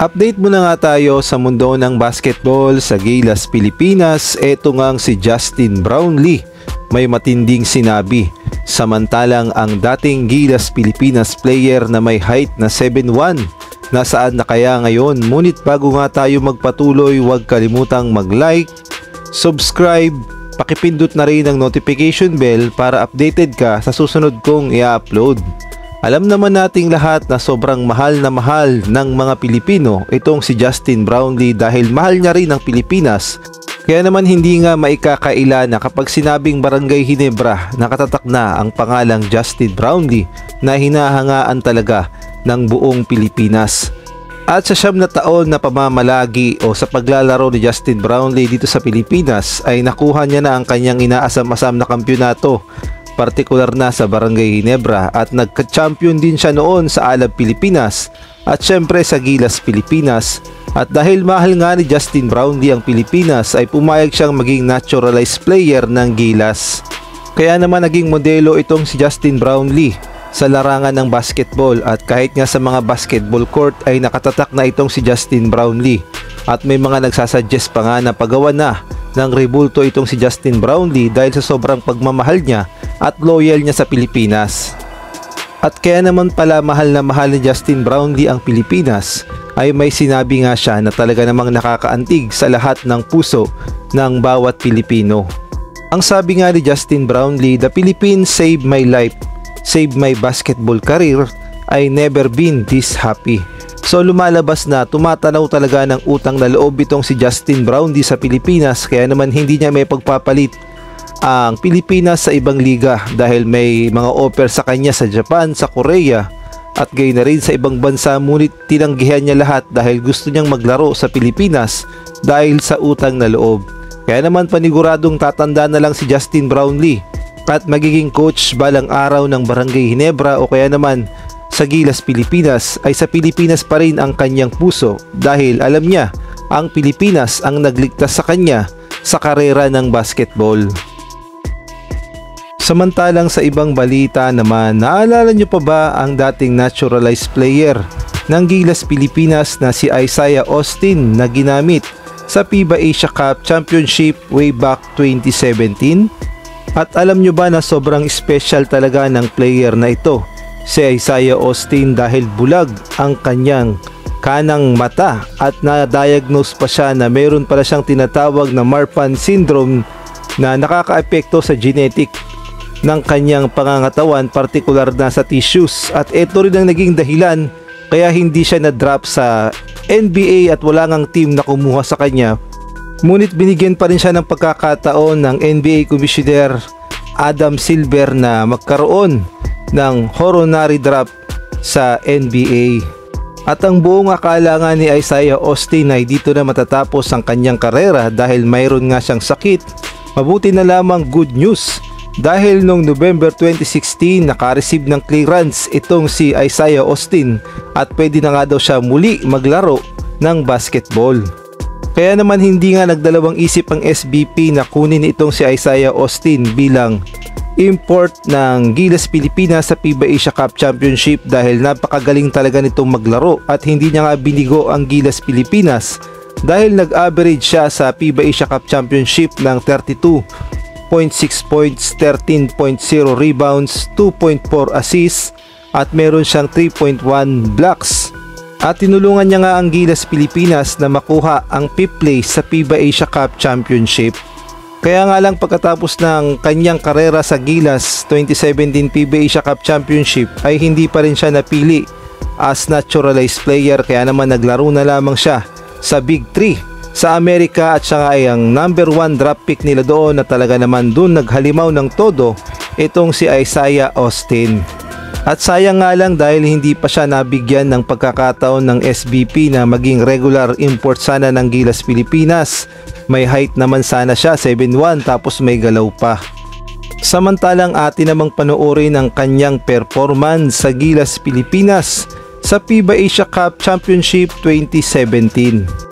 Update muna nga tayo sa mundo ng basketball sa Gilas, Pilipinas. Ito ngang si Justin Brownlee may matinding sinabi. Samantalang ang dating Gilas Pilipinas player na may height na 7'1", nasaan na kaya ngayon? Ngunit bago nga tayo magpatuloy, huwag kalimutang mag-like, subscribe, pakipindot na rin ang notification bell para updated ka sa susunod kong i-upload. Alam naman nating lahat na sobrang mahal ng mga Pilipino itong si Justin Brownlee dahil mahal niya rin ang Pilipinas. Kaya naman hindi nga maikakaila na kapag sinabing Barangay Ginebra, nakatatak na ang pangalang Justin Brownlee na hinahangaan talaga ng buong Pilipinas. At sa 9 na taon na pamamalagi o sa paglalaro ni Justin Brownlee dito sa Pilipinas ay nakuha niya na ang kanyang inaasam-asam na kampyonato, partikular na sa Barangay Ginebra, at nagka-champion din siya noon sa Alab Pilipinas at syempre sa Gilas Pilipinas. At dahil mahal nga ni Justin Brownlee ang Pilipinas ay pumayag siyang maging naturalized player ng Gilas. Kaya naman naging modelo itong si Justin Brownlee sa larangan ng basketball, at kahit nga sa mga basketball court ay nakatatak na itong si Justin Brownlee. At may mga nagsasuggest pa nga na pagawa na ng rebulto itong si Justin Brownlee dahil sa sobrang pagmamahal niya at loyal niya sa Pilipinas. At kaya naman pala mahal na mahal ni Justin Brownlee ang Pilipinas ay may sinabi nga siya na talaga namang nakakaantig sa lahat ng puso ng bawat Pilipino. Ang sabi nga ni Justin Brownlee, "The Philippines saved my life, saved my basketball career, I never been this happy." So lumalabas na tumatanaw talaga ng utang na loob itong si Justin Brownlee sa Pilipinas, kaya naman hindi niya may pagpapalit ang Pilipinas sa ibang liga dahil may mga offer sa kanya sa Japan, sa Korea at gayon na rin sa ibang bansa, ngunit tinanggihan niya lahat dahil gusto niyang maglaro sa Pilipinas dahil sa utang na loob. Kaya naman paniguradong tatanda na lang si Justin Brownlee at magiging coach balang araw ng Barangay Ginebra o kaya naman sa Gilas Pilipinas, ay sa Pilipinas pa rin ang kanyang puso dahil alam niya ang Pilipinas ang nagligtas sa kanya sa karera ng basketball. Samantalang sa ibang balita naman, naalala nyo pa ba ang dating naturalized player ng Gilas Pilipinas na si Isaiah Austin na ginamit sa FIBA Asia Cup Championship way back 2017? At alam nyo ba na sobrang special talaga ng player na ito, si Isaiah Austin, dahil bulag ang kanyang kanang mata at na-diagnose pa siya na mayroon pala siyang tinatawag na Marfan syndrome na nakaka-epekto sa genetic ng kanyang pangangatawan, partikular na sa tissues. At ito rin ang naging dahilan kaya hindi siya na-drop sa NBA at wala ngang team na kumuha sa kanya. Ngunit binigyan pa rin siya ng pagkakataon ng NBA Commissioner Adam Silver na magkaroon ng honorary draft sa NBA. At ang buong akala nga ni Isaiah Austin ay dito na matatapos ang kanyang karera dahil mayroon nga siyang sakit. Mabuti na lamang good news dahil noong November 2016 naka-receive ng clearance itong si Isaiah Austin at pwede na nga daw siya muli maglaro ng basketball. Kaya naman hindi nga nagdalawang isip ang SBP na kunin itong si Isaiah Austin bilang import ng Gilas Pilipinas sa FIBA Asia Cup Championship dahil napakagaling talaga nitong maglaro at hindi niya nga binigo ang Gilas Pilipinas dahil nag-average siya sa FIBA Asia Cup Championship ng 32.6 points, 13.0 rebounds, 2.4 assists at meron siyang 3.1 blocks. At tinulungan niya nga ang Gilas Pilipinas na makuha ang 5th place sa FIBA Asia Cup Championship. Kaya nga lang pagkatapos ng kanyang karera sa Gilas 2017 FIBA Asia Cup Championship ay hindi pa rin siya napili as naturalized player, kaya naman naglaro na lamang siya sa Big 3 sa Amerika at siya ay ang number 1 draft pick nila doon na talaga naman doon naghalimaw ng todo itong si Isaiah Austin. At sayang nga lang dahil hindi pa siya nabigyan ng pagkakataon ng SBP na maging regular import sana ng Gilas Pilipinas. May height naman sana siya, 7'1", tapos may galaw pa. Samantalang atin namang panoorin ang kanyang performance sa Gilas Pilipinas sa FIBA Asia Cup Championship 2017.